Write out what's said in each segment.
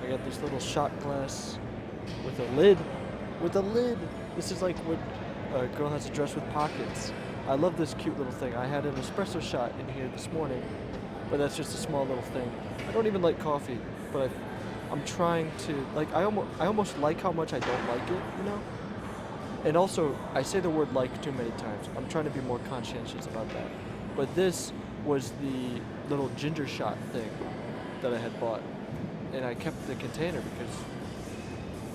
I got this little shot glass with a lid. With a lid! This is like what a girl has a dress with pockets. I love this cute little thing. I had an espresso shot in here this morning, but that's just a small little thing. I don't even like coffee, but I'm trying to, like, I almost like how much I don't like it, you know? And also, I say the word like too many times. I'm trying to be more conscientious about that. But this was the little ginger shot thing that I had bought. And I kept the container because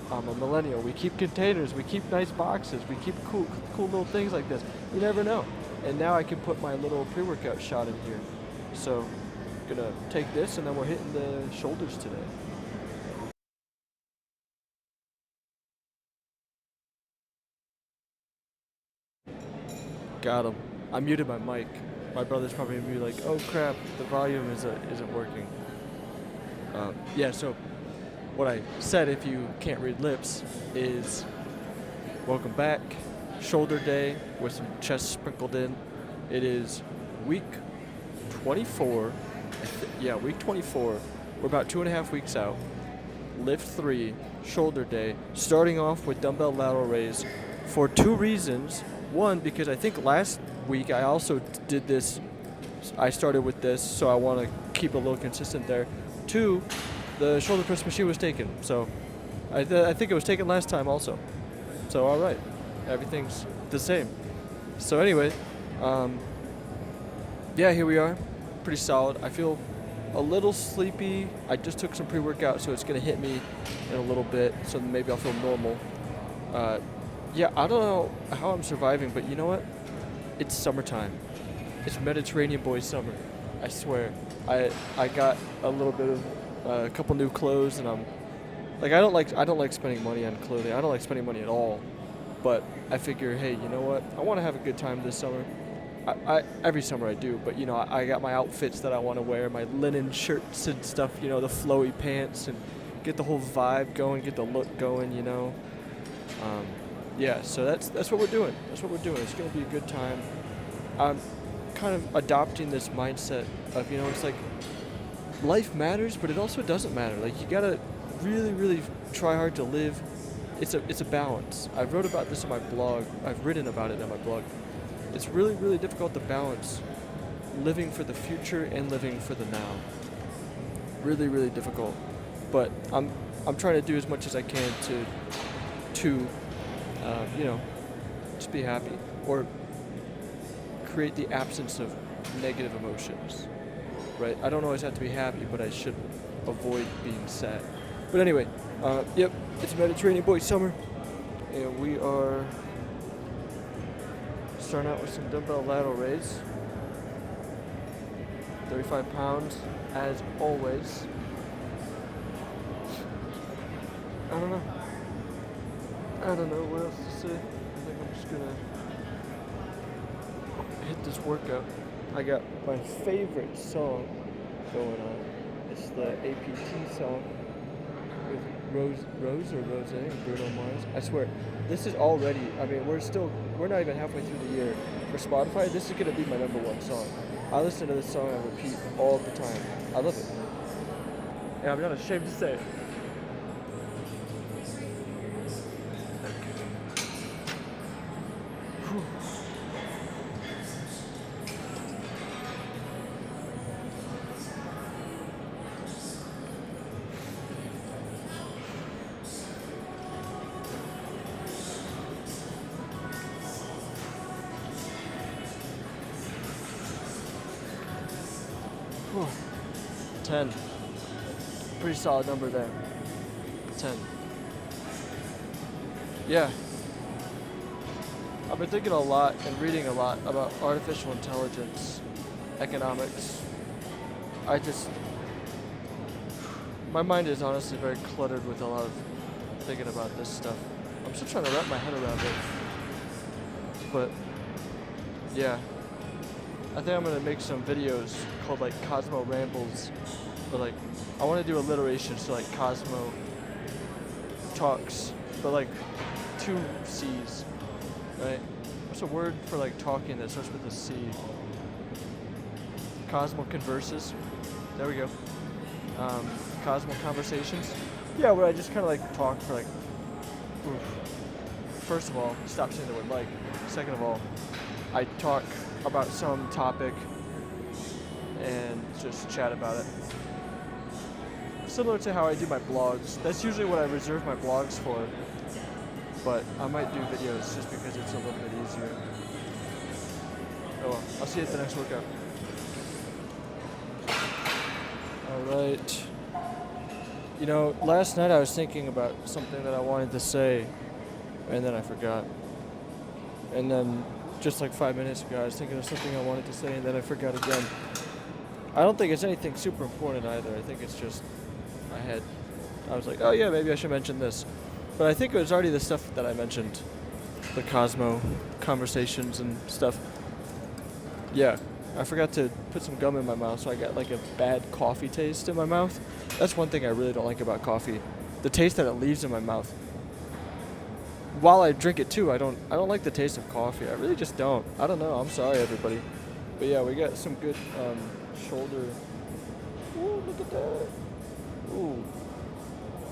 I'm a millennial. We keep containers, we keep nice boxes, we keep cool little things like this. You never know. And now I can put my little pre-workout shot in here. So, gonna take this and then we're hitting the shoulders today. Got him. I muted my mic. My brother's probably gonna be like, "Oh crap, the volume isn't working." Yeah. So, what I said, if you can't read lips, is welcome back. Shoulder day with some chest sprinkled in. It is week 24. Yeah, week 24. We're about 2.5 weeks out. Lift 3, shoulder day. Starting off with dumbbell lateral raise for 2 reasons. One, because I think last week I also did this. I started with this, so I want to keep a little consistent there. 2, the shoulder press machine was taken, so I think it was taken last time also. So all right, everything's the same. So anyway, yeah, here we are. Pretty solid. I feel a little sleepy. I just took some pre-workout, so it's gonna hit me in a little bit. So maybe I'll feel normal. Yeah, I don't know how I'm surviving, but you know what? It's summertime. It's Mediterranean boy summer. I swear. I got a little bit of a couple new clothes, and I'm like, I don't like spending money on clothing. I don't like spending money at all. But I figure, hey, you know what? I want to have a good time this summer. I every summer I do, but you know, I got my outfits that I want to wear, my linen shirts and stuff, you know, the flowy pants, and get the whole vibe going, get the look going, you know. Yeah, so that's what we're doing. That's what we're doing. It's going to be a good time. I'm kind of adopting this mindset of, you know, it's like life matters, but it also doesn't matter. Like, you got to really, really try hard to live. It's a balance. I wrote about this in my blog. I've written about it in my blog. It's really, really difficult to balance living for the future and living for the now. Really, really difficult. But I'm trying to do as much as I can to you know, just be happy or create the absence of negative emotions, right? I don't always have to be happy, but I should avoid being sad. But anyway, yep, it's Mediterranean boy summer, and we are starting out with some dumbbell lateral raise. 35 pounds, as always. I don't know what else to say. I think I'm just gonna hit this workout. I got my favorite song going on. It's the APT song with Rose and Bruno Mars. I swear, this is already, I mean, we're not even halfway through the year. For Spotify, this is gonna be my #1 song. I listen to this song on repeat all the time. I love it. And I'm not ashamed to say it. Whew. 10. Pretty solid number there. 10. Yeah. I've been thinking a lot and reading a lot about artificial intelligence, economics. My mind is honestly very cluttered with a lot of thinking about this stuff. I'm still trying to wrap my head around it. But, yeah. I think I'm going to make some videos called like Cosmo Rambles. But like, I want to do alliteration, so like Cosmo Talks, but like 2 C's, right? What's a word for like talking that starts with a C? Cosmo Converses. There we go. Cosmo Conversations. Yeah, where I just kind of like talk for like, oof. First of all, stop saying the word like. Second of all, I talk about some topic and just chat about it. Similar to how I do my blogs. That's usually what I reserve my blogs for. But I might do videos just because it's a little bit easier. Oh well, I'll see you at the next workout. Alright. You know, last night I was thinking about something that I wanted to say, and then I forgot. And then just like 5 minutes ago, I was thinking of something I wanted to say, and then I forgot again. I don't think it's anything super important either. I think it's just I was like, oh yeah, maybe I should mention this. But I think it was already the stuff that I mentioned. The Cosmo conversations and stuff. Yeah, I forgot to put some gum in my mouth, so I got like a bad coffee taste in my mouth. That's one thing I really don't like about coffee. The taste that it leaves in my mouth. While I drink it too, I don't like the taste of coffee. I really just don't. I don't know. I'm sorry, everybody. But yeah, we got some good shoulder. Ooh, look at that. Ooh.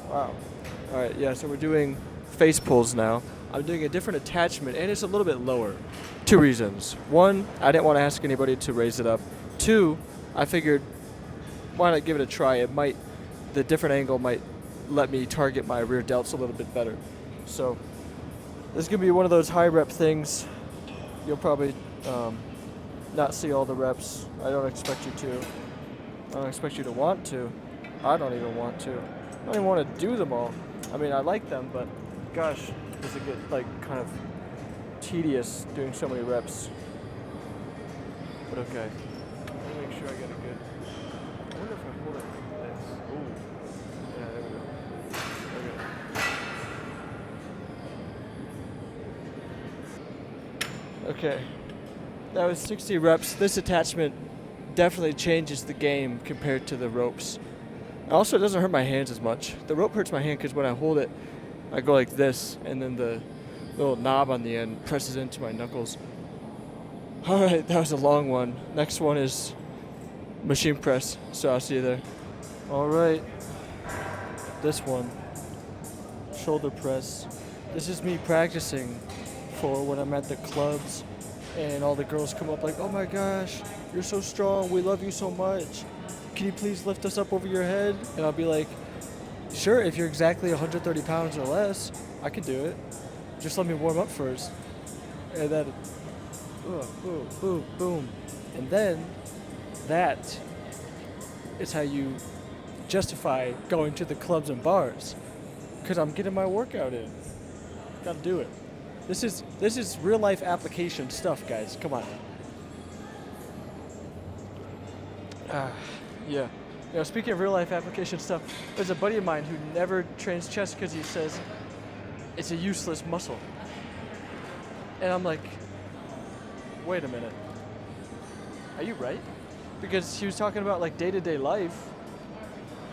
Wow. All right, yeah, so we're doing face pulls now. I'm doing a different attachment, and it's a little bit lower. 2 reasons. 1, I didn't want to ask anybody to raise it up. 2, I figured, why not give it a try? The different angle might let me target my rear delts a little bit better. So this is going to be one of those high rep things. You'll probably not see all the reps. I don't expect you to. I don't expect you to want to. I don't even want to. I don't even want to do them all. I mean, I like them, but gosh, does it get like kind of tedious doing so many reps. But okay. Let me make sure I get a good. I wonder if I hold it like this. Ooh. Yeah, there we go. Okay. That was 60 reps. This attachment definitely changes the game compared to the ropes. Also, it doesn't hurt my hands as much. The rope hurts my hand because when I hold it, I go like this, and then the little knob on the end presses into my knuckles. Alright, that was a long one. Next one is machine press, so I'll see you there. Alright, this one, shoulder press. This is me practicing for when I'm at the clubs and all the girls come up like, oh my gosh, you're so strong, we love you so much. Can you please lift us up over your head? And I'll be like, sure, if you're exactly 130 pounds or less, I can do it. Just let me warm up first. And then, boom, boom, boom. And then, that is how you justify going to the clubs and bars. Because I'm getting my workout in. Gotta do it. This is real life application stuff, guys. Come on. Yeah. You know, speaking of real life application stuff, there's a buddy of mine who never trains chest because he says it's a useless muscle. And I'm like, wait a minute. Are you right? Because he was talking about like day-to-day life.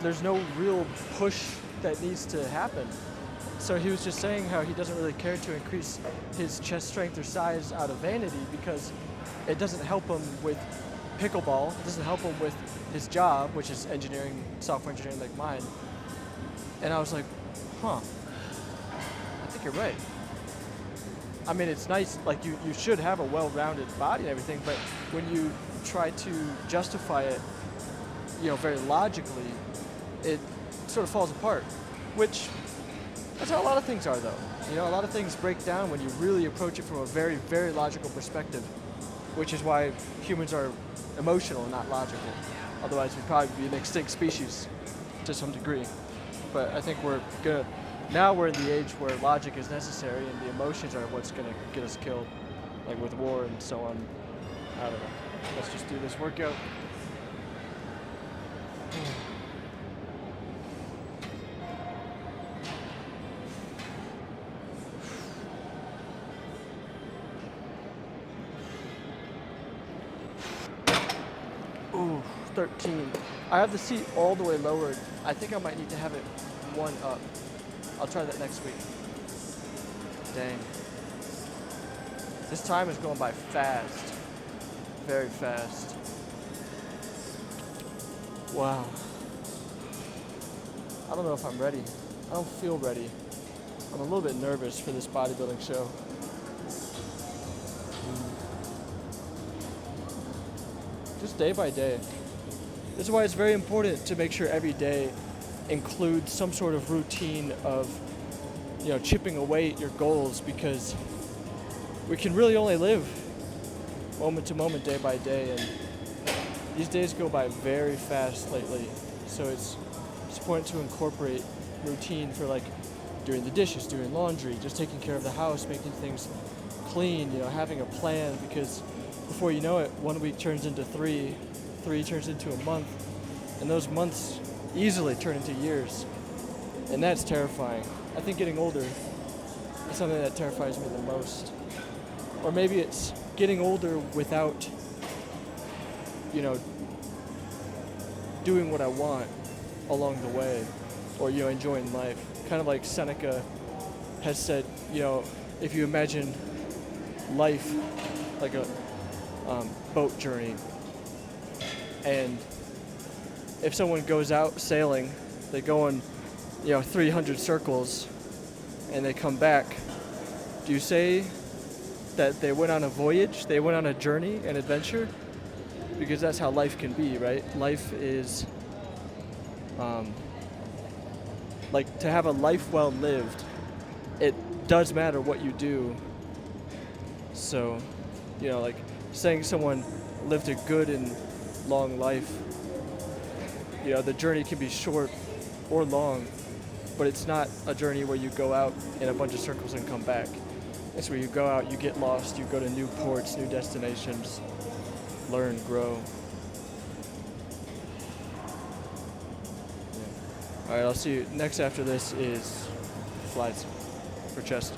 There's no real push that needs to happen. So he was just saying how he doesn't really care to increase his chest strength or size out of vanity because it doesn't help him with pickleball. It doesn't help him with his job, which is engineering, software engineering like mine. And I was like, huh, I think you're right. I mean, it's nice, like you should have a well-rounded body and everything, but when you try to justify it, you know, very logically, it sort of falls apart, which that's how a lot of things are though. You know, a lot of things break down when you really approach it from a very, very logical perspective, which is why humans are emotional and not logical. Otherwise, we'd probably be an extinct species to some degree. But I think now we're in the age where logic is necessary and the emotions are what's gonna get us killed, like with war and so on. I don't know. Let's just do this workout. Ooh, 13. I have the seat all the way lowered. I think I might need to have it one up. I'll try that next week. Dang. This time is going by fast. Very fast. Wow. I don't know if I'm ready. I don't feel ready. I'm a little bit nervous for this bodybuilding show. Just day by day. This is why it's very important to make sure every day includes some sort of routine of, chipping away at your goals, because we can really only live moment to moment, day by day, and these days go by very fast lately. So it's important to incorporate routine for like doing the dishes, doing laundry, just taking care of the house, making things clean, having a plan, because before you know it, 1 week turns into three turns into a month, and those months easily turn into years. And that's terrifying. I think getting older is something that terrifies me the most. Or maybe it's getting older without, doing what I want along the way, or, enjoying life. Kind of like Seneca has said, if you imagine life like a boat journey, and if someone goes out sailing, they go in 300 circles and they come back, do you say that they went on a voyage, they went on a journey, an adventure? Because that's how life can be, right? Life is like, to have a life well lived, it does matter what you do. So, like saying someone lived a good and long life, the journey can be short or long, but it's not a journey where you go out in a bunch of circles and come back. It's where you go out, you get lost, you go to new ports, new destinations, learn, grow. Yeah. All right, I'll see you next. After this is flies for chest.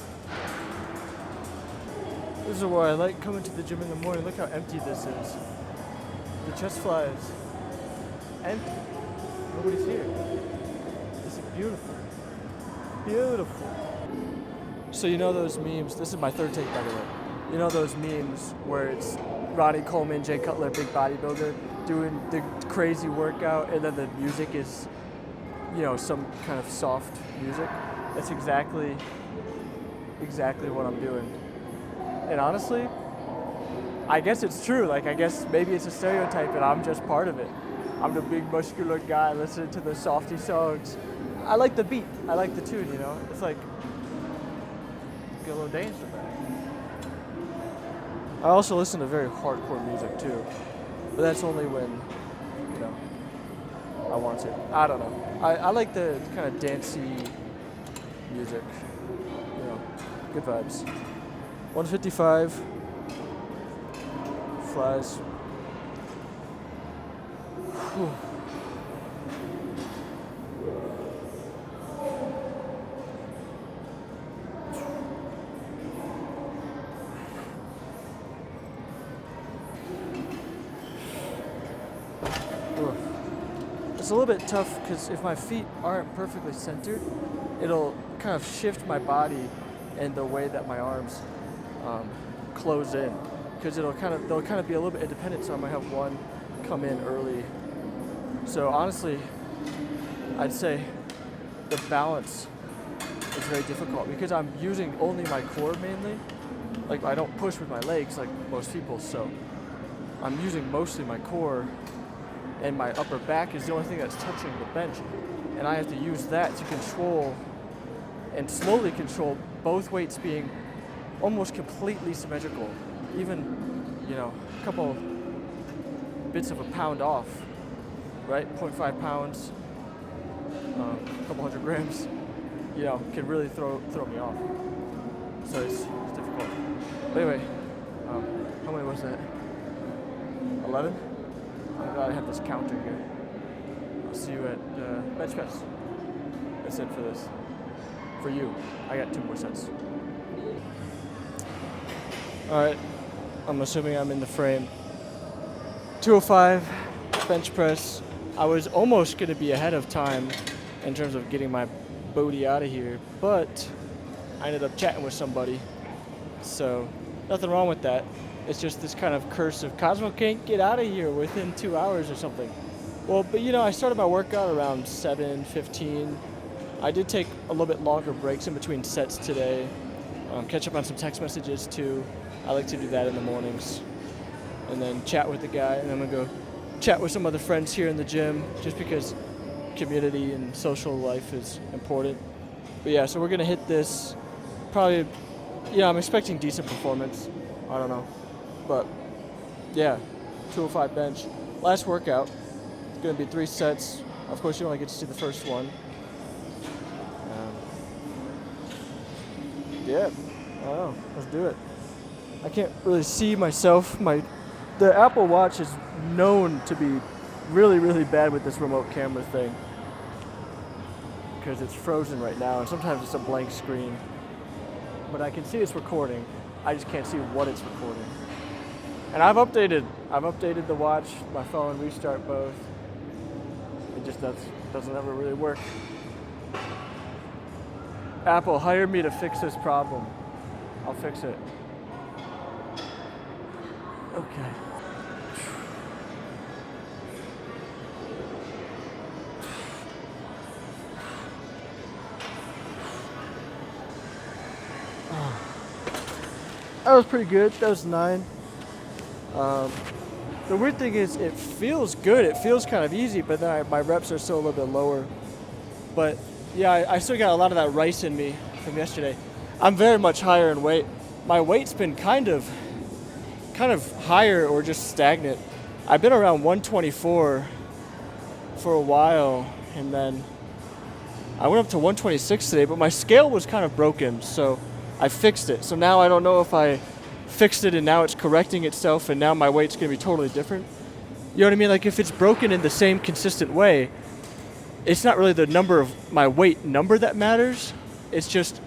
This is why I like coming to the gym in the morning. Look how empty this is. The chest flies. Empty. Nobody's here. This is beautiful. Beautiful. So those memes, this is my third take, by the way. Those memes where it's Ronnie Coleman, Jay Cutler, big bodybuilder, doing the crazy workout, and then the music is, some kind of soft music. That's exactly what I'm doing. And honestly, I guess it's true. Like, I guess maybe it's a stereotype and I'm just part of it. I'm the big muscular guy listening to the softy songs. I like the beat. I like the tune, It's like, get a little dance with that. I also listen to very hardcore music too. But that's only when, I want to. I don't know. I like the kind of dancey music. Good vibes. 155. Flies. Whew. It's a little bit tough because if my feet aren't perfectly centered, it'll kind of shift my body and the way that my arms close in, because they'll kind of be a little bit independent. So I might have one come in early. So honestly, I'd say the balance is very difficult because I'm using only my core mainly. Like, I don't push with my legs like most people, so I'm using mostly my core, and my upper back is the only thing that's touching the bench. And I have to use that to control and slowly control both weights being almost completely symmetrical. Even, a couple bits of a pound off, right? 0.5 pounds, a couple hundred grams, can really throw me off. So it's difficult. But anyway, how many was that? 11? I'm glad I have this counter here. I'll see you at bench press. That's it for this. For you, I got 2 more sets. All right, I'm assuming I'm in the frame. 205 bench press. I was almost gonna be ahead of time in terms of getting my booty out of here, but I ended up chatting with somebody. So nothing wrong with that. It's just this kind of curse of Cosmo can't get out of here within 2 hours or something. Well, but I started my workout around 7:15. I did take a little bit longer breaks in between sets today. Catch up on some text messages too. I like to do that in the mornings. And then chat with the guy, and I'm gonna go chat with some other friends here in the gym, just because community and social life is important. But yeah, so we're gonna hit this probably. I'm expecting decent performance. I don't know, but yeah, 205 bench. Last workout. It's gonna be 3 sets. Of course, you only get to see the first one. Yeah, I don't know. Let's do it. I can't really see myself. The Apple Watch is known to be really, really bad with this remote camera thing because it's frozen right now, and sometimes it's a blank screen. But I can see it's recording. I just can't see what it's recording. And I've updated the watch, my phone, restart both. It just doesn't ever really work. Apple, hire me to fix this problem. I'll fix it. Okay. That was pretty good. That was 9. The weird thing is it feels good. It feels kind of easy, but then my reps are still a little bit lower. But yeah, I still got a lot of that rice in me from yesterday. I'm very much higher in weight. My weight's been kind of higher or just stagnant. I've been around 124 for a while, and then I went up to 126 today, but my scale was kind of broken, so I fixed it. So now I don't know if I fixed it and now it's correcting itself and now my weight's going to be totally different. You know what I mean? Like if it's broken in the same consistent way, it's not really the number of my weight number that matters. It's just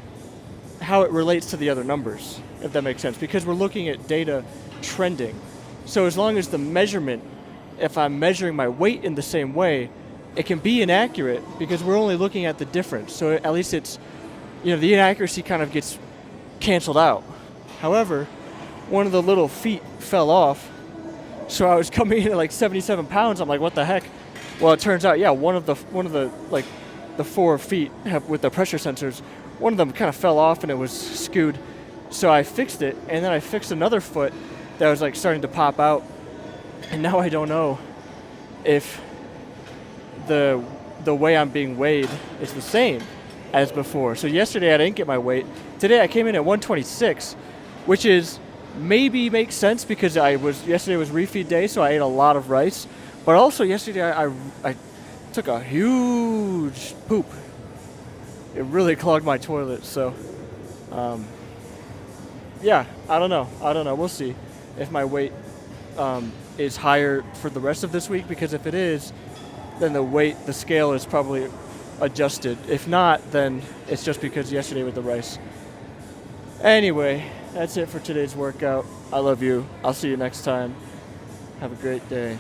how it relates to the other numbers, if that makes sense. Because we're looking at data trending. So as long as the measurement, if I'm measuring my weight in the same way, it can be inaccurate because we're only looking at the difference. So at least it's, the inaccuracy kind of gets canceled out. However, one of the little feet fell off. So I was coming in at like 77 pounds. I'm like, what the heck? Well, it turns out, one of the like the 4 feet with the pressure sensors, one of them kind of fell off and it was skewed. So I fixed it, and then I fixed another foot that was like starting to pop out. And now I don't know if the way I'm being weighed is the same as before. So yesterday I didn't get my weight. Today I came in at 126, which is maybe makes sense because yesterday was refeed day, so I ate a lot of rice. But also yesterday I took a huge poop. It really clogged my toilet. So I don't know. We'll see if my weight is higher for the rest of this week, because if it is, then the scale is probably adjusted. If not, then it's just because yesterday with the rice. Anyway, that's it for today's workout. I love you. I'll see you next time. Have a great day.